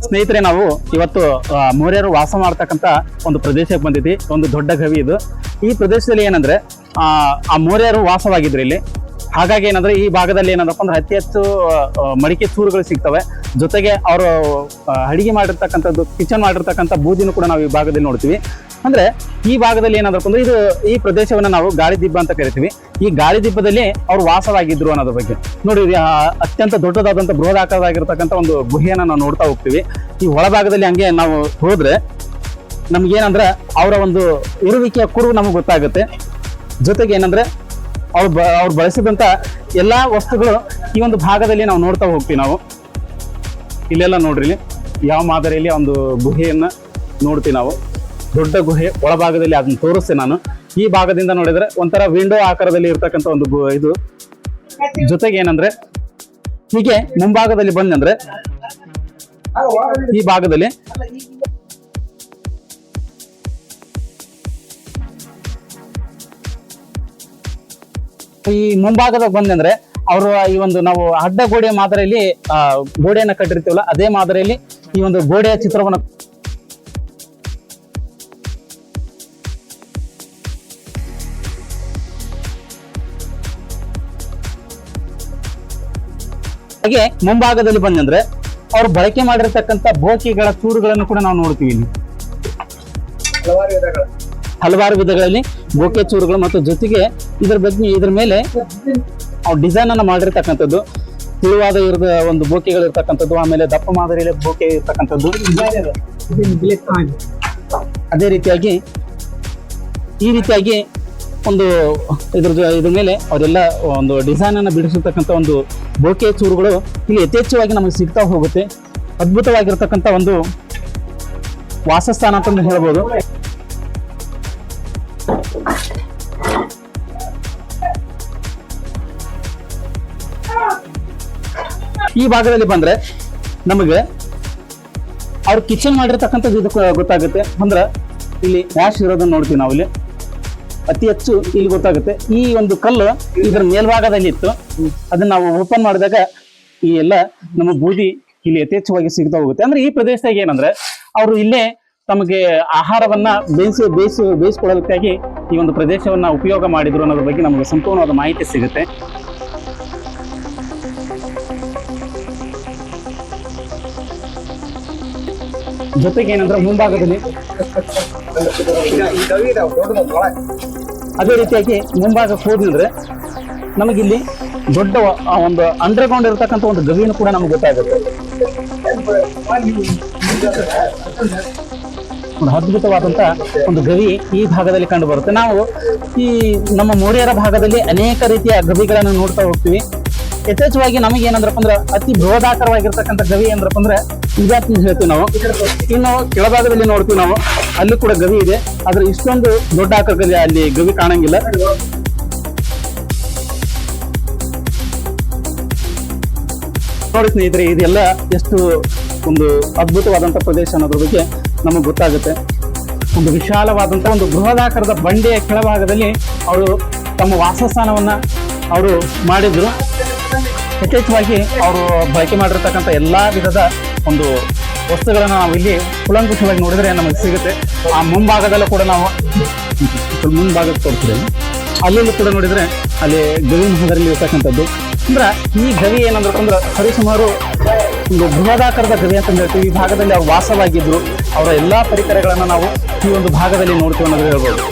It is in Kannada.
ಸ್ನೇಹಿತರೆ, ನಾವು ಇವತ್ತು ಮೋರ್ಯರು ವಾಸ ಮಾಡ್ತಕ್ಕಂಥ ಒಂದು ಪ್ರದೇಶಕ್ಕೆ ಬಂದಿದ್ವಿ. ಒಂದು ದೊಡ್ಡ ಗವಿ ಇದು. ಈ ಪ್ರದೇಶದಲ್ಲಿ ಏನಂದ್ರೆ ಆ ಮೋರ್ಯರು ವಾಸವಾಗಿದ್ರು ಇಲ್ಲಿ. ಹಾಗಾಗಿ ಏನಂದ್ರೆ ಈ ಭಾಗದಲ್ಲಿ ಏನಂದ್ರಪ್ಪ ಅಂದ್ರೆ ಅತಿ ಹೆಚ್ಚು ಮಡಿಕೆ ಚೂರುಗಳು ಸಿಗ್ತವೆ. ಜೊತೆಗೆ ಅವರು ಅಡಿಗೆ ಮಾಡಿರ್ತಕ್ಕಂಥದ್ದು, ಕಿಚನ್ ಮಾಡಿರ್ತಕ್ಕಂಥ ಬೂದಿನೂ ಕೂಡ ನಾವು ಈ ಭಾಗದಲ್ಲಿ ನೋಡ್ತೀವಿ. ಅಂದ್ರೆ ಈ ಭಾಗದಲ್ಲಿ ಏನಂದ್ರಪ್ಪ ಅಂದ್ರೆ ಈ ಪ್ರದೇಶವನ್ನ ನಾವು ಗಾಳಿದಿಬ್ಬ ಅಂತ ಕರಿತೀವಿ. ಈ ಗಾಳಿದಿಬ್ಬದಲ್ಲಿ ಅವ್ರು ವಾಸವಾಗಿದ್ರು ಅನ್ನೋದ್ರ ಬಗ್ಗೆ ನೋಡಿ. ಅತ್ಯಂತ ದೊಡ್ಡದಾದಂಥ ಬೃಹದಾಕಾರವಾಗಿರ್ತಕ್ಕಂಥ ಒಂದು ಗುಹೆಯನ್ನ ನಾವು ನೋಡ್ತಾ ಹೋಗ್ತೀವಿ. ಈ ಒಳಭಾಗದಲ್ಲಿ ಹಂಗೆ ನಾವು ಹೋದ್ರೆ ನಮ್ಗೇನಂದ್ರೆ ಅವರ ಒಂದು ಇರುವಿಕೆಯ ಕುರುವು ನಮಗೆ ಗೊತ್ತಾಗುತ್ತೆ. ಜೊತೆಗೆ ಏನಂದ್ರೆ ಅವ್ರು ಬಳಸಿದಂತ ಎಲ್ಲಾ ವಸ್ತುಗಳು ಈ ಒಂದು ಭಾಗದಲ್ಲಿ ನಾವು ನೋಡ್ತಾ ಹೋಗ್ತೀವಿ. ನಾವು ಇಲ್ಲೆಲ್ಲ ನೋಡ್ರಿ, ಯಾವ ಮಾದರಿಯಲ್ಲಿ ಒಂದು ಗುಹೆಯನ್ನ ನೋಡ್ತೀವಿ ನಾವು. ದೊಡ್ಡ ಗುಹೆ ಒಳಭಾಗದಲ್ಲಿ ಅದನ್ನ ತೋರಿಸ್ತೇನೆ ನಾನು. ಈ ಭಾಗದಿಂದ ನೋಡಿದ್ರೆ ಒಂಥರ ವಿಂಡೋ ಆಕಾರದಲ್ಲಿ ಇರ್ತಕ್ಕಂಥ ಒಂದು ಇದು. ಜೊತೆಗೆ ಏನಂದ್ರೆ ಹೀಗೆ ಮುಂಭಾಗದಲ್ಲಿ ಬಂದಂದ್ರೆ ಈ ಭಾಗದಲ್ಲಿ ಈ ಮುಂಭಾಗದಾಗ ಬಂದಂದ್ರೆ ಅವರು ಈ ಒಂದು ನಾವು ಅಡ್ಡ ಗೋಡೆಯ ಮಾದರಿಯಲ್ಲಿ ಗೋಡೆಯನ್ನ ಕಟ್ಟಿರ್ತೀವಲ್ಲ, ಅದೇ ಮಾದರಿಯಲ್ಲಿ ಈ ಒಂದು ಗೋಡೆಯ ಚಿತ್ರವನ್ನು ಹಾಗೆ ಮುಂಭಾಗದಲ್ಲಿ ಬಂದಂದ್ರೆ ಅವ್ರು ಬಳಕೆ ಮಾಡಿರ್ತಕ್ಕಂಥ ಬೋಕಿಗಳ ಚೂರುಗಳನ್ನು ಕೂಡ ನಾವು ನೋಡ್ತೀವಿ. ಇಲ್ಲಿ ಹಲವಾರು ವಿಧಗಳಲ್ಲಿ ಬೋಕೆ ಚೂರುಗಳು ಮತ್ತು ಜೊತೆಗೆ ಇದ್ರ ಮೇಲೆ ಅವ್ರು ಡಿಸೈನ್ ಅನ್ನ ಮಾಡಿರ್ತಕ್ಕಂಥದ್ದು, ತೆಳುವಾದ ಒಂದು ಬೋಕೆಗಳು ಇರ್ತಕ್ಕಂಥದ್ದು, ಆಮೇಲೆ ದಪ್ಪ ಮಾದರಿಯಲ್ಲಿ ಬೋಕೆ ಇರ್ತಕ್ಕಂಥದ್ದು. ಅದೇ ರೀತಿಯಾಗಿ ಈ ರೀತಿಯಾಗಿ ಒಂದು ಇದ್ರ ಮೇಲೆ ಅವರೆಲ್ಲ ಒಂದು ಡಿಸೈನ್ ಅನ್ನ ಬಿಡಿಸಿರ್ತಕ್ಕಂಥ ಒಂದು ಬೋಕೆ ಚೂರುಗಳು ಇಲ್ಲಿ ಯಥೇಚ್ಛವಾಗಿ ನಮಗೆ ಸಿಗ್ತಾ ಹೋಗುತ್ತೆ. ಅದ್ಭುತವಾಗಿರ್ತಕ್ಕಂಥ ಒಂದು ವಾಸಸ್ಥಾನ ಅಂತ ಹೇಳ್ಬೋದು. ಈ ಭಾಗದಲ್ಲಿ ಬಂದ್ರೆ ನಮಗೆ ಅವ್ರು ಕಿಚನ್ ಮಾಡಿರ್ತಕ್ಕಂಥದ್ದು ಇದು ಗೊತ್ತಾಗುತ್ತೆ. ಅಂದ್ರೆ ಇಲ್ಲಿ ಮ್ಯಾಶ್ ಇರೋದನ್ನ ನೋಡ್ತೀವಿ ನಾವು. ಇಲ್ಲಿ ಅತಿ ಹೆಚ್ಚು ಇಲ್ಲಿ ಗೊತ್ತಾಗುತ್ತೆ. ಈ ಒಂದು ಕಲ್ಲು ಇದ್ರ ಮೇಲ್ಭಾಗದಲ್ಲಿ ಇತ್ತು. ಅದನ್ನ ನಾವು ಓಪನ್ ಮಾಡಿದಾಗ ಈ ಎಲ್ಲ ನಮ್ಮ ಬೂದಿ ಇಲ್ಲಿ ಯಥೇಚ್ಛವಾಗಿ ಸಿಗ್ತಾ ಹೋಗುತ್ತೆ. ಅಂದ್ರೆ ಈ ಪ್ರದೇಶದಾಗ ಏನಂದ್ರೆ ಅವರು ಇಲ್ಲೇ ತಮಗೆ ಆಹಾರವನ್ನ ಬೇಯಿಸಿಕೊಳ್ಳಲಿಕ್ಕಾಗಿ ಈ ಒಂದು ಪ್ರದೇಶವನ್ನ ಉಪಯೋಗ ಮಾಡಿದ್ರು ಅನ್ನೋದ್ರ ಬಗ್ಗೆ ನಮಗೆ ಸಂಪೂರ್ಣವಾದ ಮಾಹಿತಿ ಸಿಗುತ್ತೆ. ಜೊತೆಗೆ ಏನಂದ್ರೆ ಮುಂಭಾಗದಲ್ಲಿ ಅದೇ ರೀತಿಯಾಗಿ ಮುಂಭಾಗಕ್ಕೆ ಹೋದ್ರೆ ನಮಗಿಲ್ಲಿ ದೊಡ್ಡ ಒಂದು ಅಂಡರ್ಗ್ರೌಂಡ್ ಇರತಕ್ಕಂಥ ಒಂದು ಗವಿಯನ್ನು ಕೂಡ ನಮ್ಗೆ ಗೊತ್ತಾಗುತ್ತೆ. ಒಂದು ಅದ್ಭುತವಾದಂತ ಒಂದು ಗವಿ ಈ ಭಾಗದಲ್ಲಿ ಕಂಡು ಬರುತ್ತೆ. ನಾವು ಈ ನಮ್ಮ ಮೋರ್ಯರ ಭಾಗದಲ್ಲಿ ಅನೇಕ ರೀತಿಯ ಗವಿಗಳನ್ನು ನೋಡ್ತಾ ಹೋಗ್ತೀವಿ. ಯಥೇಚ್ಛವಾಗಿ ನಮಗೆ ಏನಂದ್ರಪ್ಪ ಅಂದ್ರೆ ಅತಿ ಬೃಹದಾಕಾರವಾಗಿರ್ತಕ್ಕಂಥ ಗವಿ ಅಂದ್ರಪ್ಪ ಅಂದ್ರೆ ಇದಾತ್ ಹೇಳ್ತೀವಿ ನಾವು. ಇನ್ನು ಕೆಳಭಾಗದಲ್ಲಿ ನೋಡ್ತೀವಿ ನಾವು, ಅಲ್ಲಿ ಕೂಡ ಗವಿ ಇದೆ. ಆದ್ರೆ ಇಷ್ಟೊಂದು ದೊಡ್ಡ ಆಕಾರದಲ್ಲಿ ಅಲ್ಲಿ ಗವಿ ಕಾಣಂಗಿಲ್ಲ. ನೋಡಿ ಸ್ನೇಹಿತರೆ, ಇದೆಲ್ಲ ಎಷ್ಟು ಒಂದು ಅದ್ಭುತವಾದಂತ ಪ್ರದೇಶ ಅನ್ನೋದ್ರ ಬಗ್ಗೆ ನಮಗೆ ಗೊತ್ತಾಗುತ್ತೆ. ಒಂದು ವಿಶಾಲವಾದಂತ ಒಂದು ಬೃಹದಾಕಾರದ ಬಂಡೆಯ ಕೆಳಭಾಗದಲ್ಲಿ ಅವರು ತಮ್ಮ ವಾಸಸ್ಥಾನವನ್ನ ಅವರು ಮಾಡಿದ್ರು. ಯಥೇಚ್ಛವಾಗಿ ಅವರು ಬಳಕೆ ಮಾಡಿರ್ತಕ್ಕಂಥ ಎಲ್ಲಾ ವಿಧದ ಒಂದು ವಸ್ತುಗಳನ್ನ ನಾವು ಇಲ್ಲಿ ಕುಲಂಕುಷವಾಗಿ ನೋಡಿದ್ರೆ ನಮಗೆ ಸಿಗುತ್ತೆ. ಆ ಮುಂಭಾಗದಲ್ಲೂ ಕೂಡ ನಾವು ಮುಂಭಾಗಕ್ಕೆ ತೋರಿಸಿದ್ದೇವೆ. ಅಲ್ಲೂ ಕೂಡ ನೋಡಿದ್ರೆ ಅಲ್ಲಿ ಗವಿ ಮಹದಲ್ಲಿ ಇರ್ತಕ್ಕಂಥದ್ದು. ಅಂದ್ರೆ ಈ ಗವಿ ಏನಂದ್ರೆ ಅಂದ್ರೆ ಸರಿಸುಮಾರು ಒಂದು ಬೃಹದಾಕಾರದ ಗವಿ ಅಂತ ಹೇಳ್ತೀವಿ. ಈ ಭಾಗದಲ್ಲಿ ಅವ್ರು ವಾಸವಾಗಿದ್ರು. ಅವರ ಎಲ್ಲಾ ಪರಿಕರಗಳನ್ನ ನಾವು ಈ ಒಂದು ಭಾಗದಲ್ಲಿ ನೋಡ್ತೀವಿ ಅನ್ನೋದು ಹೇಳ್ಬೋದು.